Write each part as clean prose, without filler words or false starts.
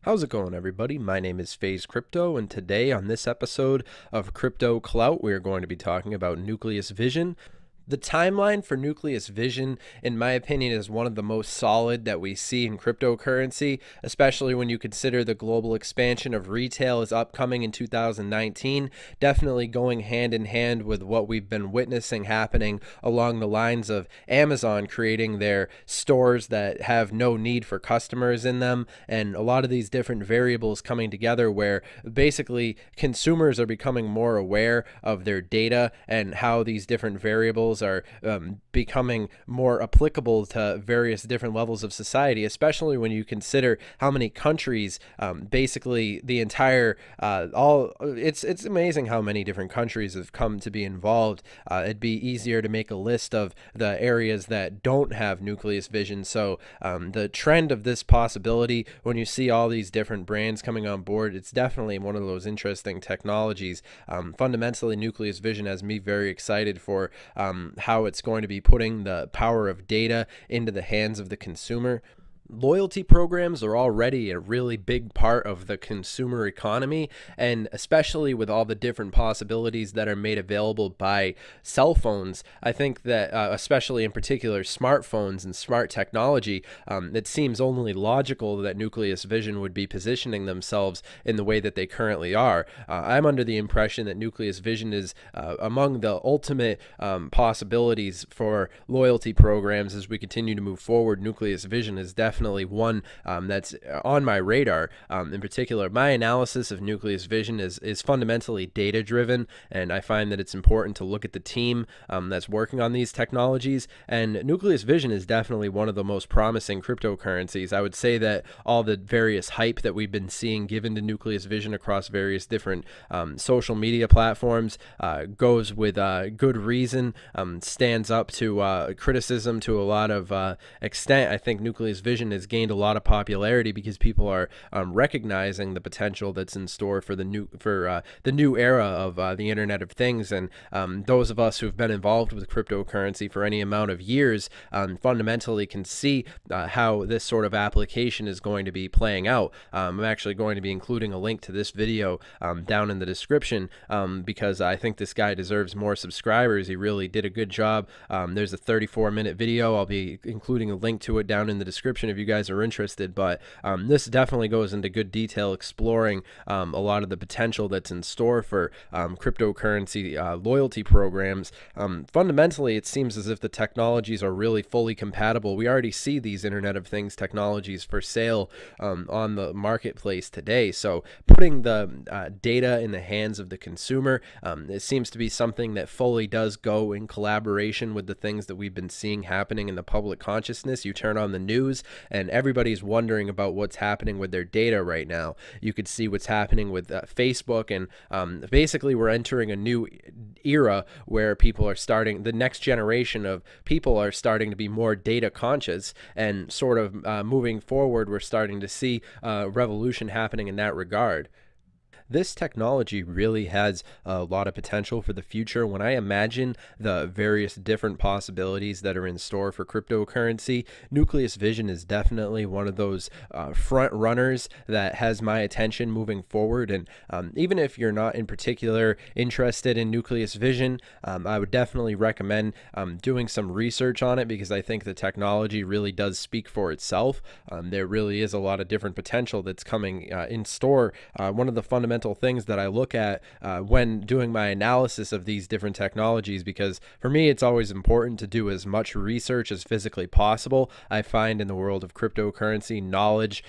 How's it going, everybody? My name is FaZe Crypto, and today on this episode of Crypto Clout, we are going to be talking about Nucleus Vision. The timeline for Nucleus Vision, in my opinion, is one of the most solid that we see in cryptocurrency, especially when you consider the global expansion of retail is upcoming in 2019, definitely going hand in hand with what we've been witnessing happening along the lines of Amazon creating their stores that have no need for customers in them, and a lot of these different variables coming together where basically consumers are becoming more aware of their data and how these different variables are becoming more applicable to various different levels of society, especially when you consider how many countries, basically the entire, it's amazing how many different countries have come to be involved. It'd be easier to make a list of the areas that don't have Nucleus Vision. So the trend of this possibility, when you see all these different brands coming on board, it's definitely one of those interesting technologies. Fundamentally, Nucleus Vision has me very excited for how it's going to be putting the power of data into the hands of the consumer. Loyalty programs are already a really big part of the consumer economy, and especially with all the different possibilities that are made available by cell phones, I think that especially in particular smartphones and smart technology, it seems only logical that Nucleus Vision would be positioning themselves in the way that they currently are. I'm under the impression that Nucleus Vision is among the ultimate possibilities for loyalty programs as we continue to move forward. Nucleus Vision is definitely one that's on my radar. In particular, my analysis of Nucleus Vision is fundamentally data driven, and I find that it's important to look at the team that's working on these technologies. And Nucleus Vision is definitely one of the most promising cryptocurrencies. I would say that all the various hype that we've been seeing given to Nucleus Vision across various different social media platforms goes with good reason, stands up to criticism to a lot of extent. I think Nucleus Vision has gained a lot of popularity because people are recognizing the potential that's in store for the new era of the Internet of Things, and those of us who've been involved with cryptocurrency for any amount of years fundamentally can see how this sort of application is going to be playing out. I'm actually going to be including a link to this video down in the description because I think this guy deserves more subscribers. He really did a good job. There's a 34-minute video. I'll be including a link to it down in the description if you guys are interested, but this definitely goes into good detail exploring a lot of the potential that's in store for cryptocurrency loyalty programs. Fundamentally, it seems as if the technologies are really fully compatible. We already see these Internet of Things technologies for sale on the marketplace today, so putting the data in the hands of the consumer, it seems to be something that fully does go in collaboration with the things that we've been seeing happening in the public consciousness. You turn on the news and everybody's wondering about what's happening with their data right now. You could see what's happening with Facebook, and basically we're entering a new era where people are starting, the next generation of people are starting to be more data conscious, and sort of moving forward, we're starting to see revolution happening in that regard. This technology really has a lot of potential for the future. When I imagine the various different possibilities that are in store for cryptocurrency, Nucleus Vision is definitely one of those front runners that has my attention moving forward. And even if you're not in particular interested in Nucleus Vision, I would definitely recommend doing some research on it, because I think the technology really does speak for itself. There really is a lot of different potential that's coming in store. One of the fundamental things that I look at when doing my analysis of these different technologies, because for me it's always important to do as much research as physically possible. I find in the world of cryptocurrency, knowledge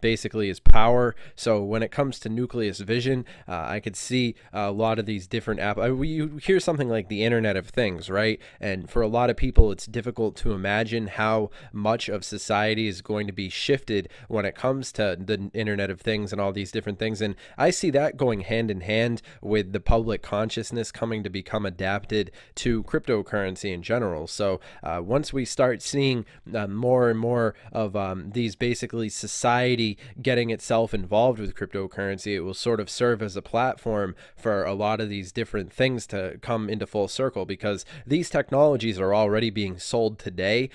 basically is power. So when it comes to Nucleus Vision, I could see a lot of these different you hear something like the Internet of Things, right? And for a lot of people, it's difficult to imagine how much of society is going to be shifted when it comes to the Internet of Things and all these different things. And I see that going hand in hand with the public consciousness coming to become adapted to cryptocurrency in general. So once we start seeing more and more of these basically society getting itself involved with cryptocurrency, it will sort of serve as a platform for a lot of these different things to come into full circle, because these technologies are already being sold today.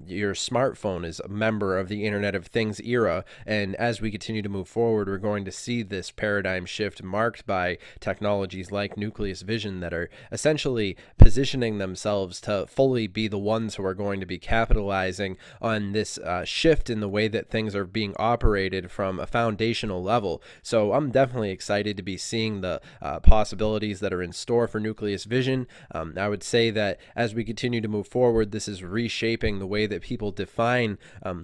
Your smartphone is a member of the Internet of Things era, and as we continue to move forward, we're going to see this paradigm shift marked by technologies like Nucleus Vision that are essentially positioning themselves to fully be the ones who are going to be capitalizing on this shift in the way that things are being operated from a foundational level. So I'm definitely excited to be seeing the possibilities that are in store for Nucleus Vision. I would say that as we continue to move forward, this is reshaping the way that people define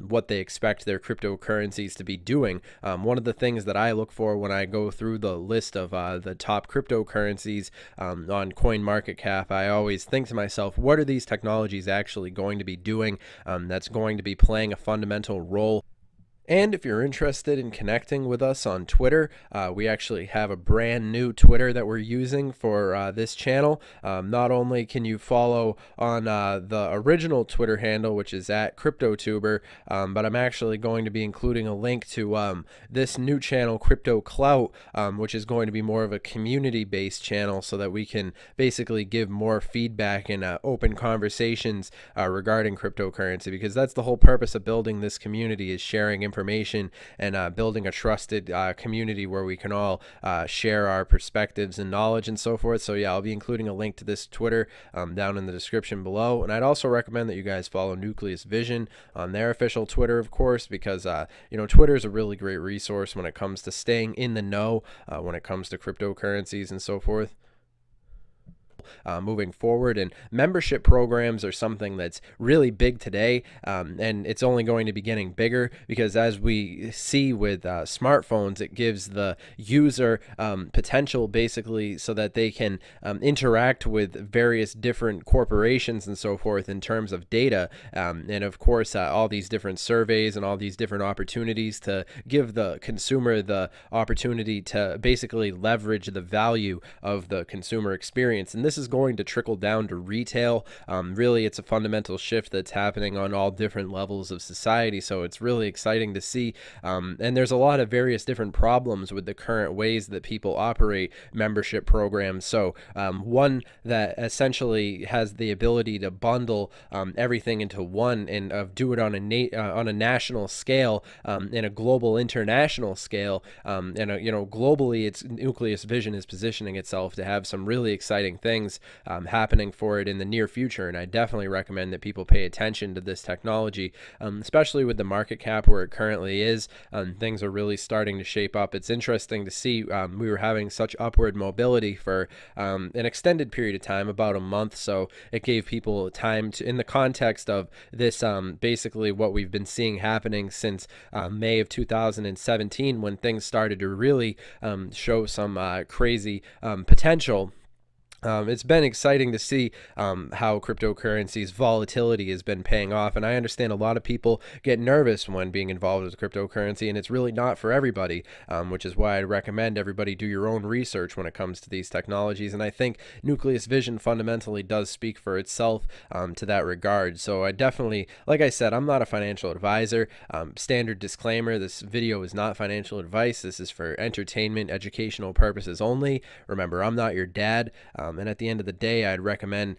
what they expect their cryptocurrencies to be doing. One of the things that I look for when I go through the list of the top cryptocurrencies on CoinMarketCap, I always think to myself, what are these technologies actually going to be doing that's going to be playing a fundamental role? And if you're interested in connecting with us on Twitter, we actually have a brand new Twitter that we're using for this channel. Not only can you follow on the original Twitter handle, which is at CryptoTuber, but I'm actually going to be including a link to this new channel, Crypto Clout, which is going to be more of a community-based channel so that we can basically give more feedback and open conversations regarding cryptocurrency, because that's the whole purpose of building this community, is sharing information and building a trusted community where we can all share our perspectives and knowledge and so forth. So yeah, I'll be including a link to this Twitter down in the description below. And I'd also recommend that you guys follow Nucleus Vision on their official Twitter, of course, because Twitter is a really great resource when it comes to staying in the know when it comes to cryptocurrencies and so forth. Moving forward, and membership programs are something that's really big today, and it's only going to be getting bigger, because as we see with smartphones, it gives the user potential basically so that they can interact with various different corporations and so forth in terms of data, and of course all these different surveys and all these different opportunities to give the consumer the opportunity to basically leverage the value of the consumer experience. And this is going to trickle down to retail. Really, it's a fundamental shift that's happening on all different levels of society. So it's really exciting to see. And there's a lot of various different problems with the current ways that people operate membership programs. So one that essentially has the ability to bundle everything into one and do it on a national scale, and a global international scale, and globally, it's Nucleus Vision is positioning itself to have some really exciting things happening for it in the near future. And I definitely recommend that people pay attention to this technology, especially with the market cap where it currently is. Things are really starting to shape up. It's interesting to see we were having such upward mobility for an extended period of time, about a month. So it gave people time to, in the context of this, basically what we've been seeing happening since May of 2017, when things started to really show some crazy potential. It's been exciting to see how cryptocurrency's volatility has been paying off. And I understand a lot of people get nervous when being involved with cryptocurrency, and it's really not for everybody, which is why I recommend everybody do your own research when it comes to these technologies. And I think Nucleus Vision fundamentally does speak for itself to that regard. So I definitely, like I said, I'm not a financial advisor. Standard disclaimer, this video is not financial advice. This is for entertainment, educational purposes only. Remember, I'm not your dad. And at the end of the day, I'd recommend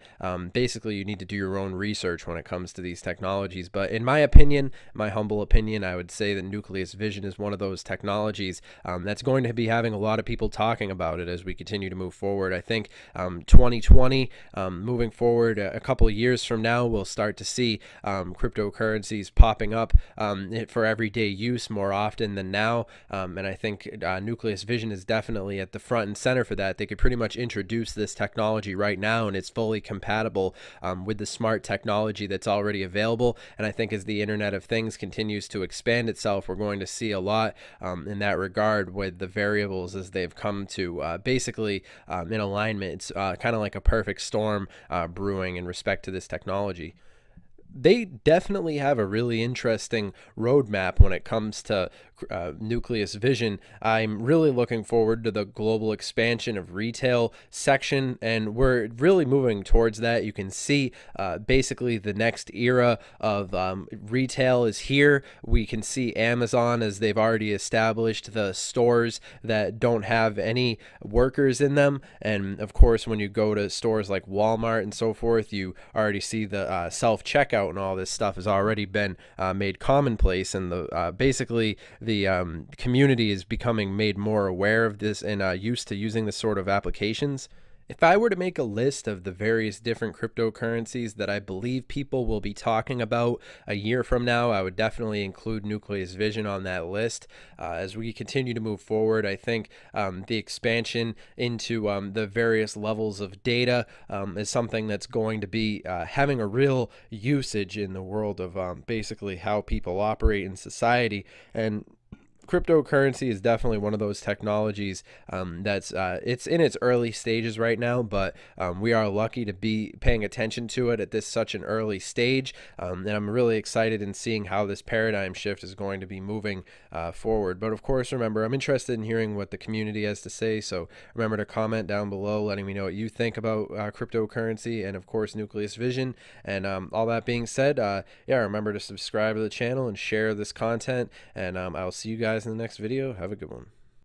basically you need to do your own research when it comes to these technologies. But in my opinion, my humble opinion, I would say that Nucleus Vision is one of those technologies that's going to be having a lot of people talking about it as we continue to move forward. I think 2020, moving forward a couple of years from now, we'll start to see cryptocurrencies popping up for everyday use more often than now. And I think Nucleus Vision is definitely at the front and center for that. They could pretty much introduce this technology right now, and it's fully compatible with the smart technology that's already available. And I think as the Internet of Things continues to expand itself, we're going to see a lot in that regard with the variables as they've come to basically in alignment. It's kind of like a perfect storm brewing in respect to this technology. They definitely have a really interesting roadmap when it comes to Nucleus vision, I'm really looking forward to the global expansion of retail section, and we're really moving towards that. You can see basically the next era of retail is here. We can see Amazon, as they've already established the stores that don't have any workers in them, and of course when you go to stores like Walmart and so forth, you already see the self-checkout, and all this stuff has already been made commonplace, and the basically the community is becoming made more aware of this and used to using this sort of applications. If I were to make a list of the various different cryptocurrencies that I believe people will be talking about a year from now, I would definitely include Nucleus Vision on that list. As we continue to move forward, I think the expansion into the various levels of data is something that's going to be having a real usage in the world of basically how people operate in society. And cryptocurrency is definitely one of those technologies that's it's in its early stages right now, but we are lucky to be paying attention to it at this such an early stage, and I'm really excited in seeing how this paradigm shift is going to be moving forward. But of course, remember, I'm interested in hearing what the community has to say, so remember to comment down below letting me know what you think about cryptocurrency and of course Nucleus Vision. And all that being said, yeah, remember to subscribe to the channel and share this content, and I'll see you guys in the next video. Have a good one.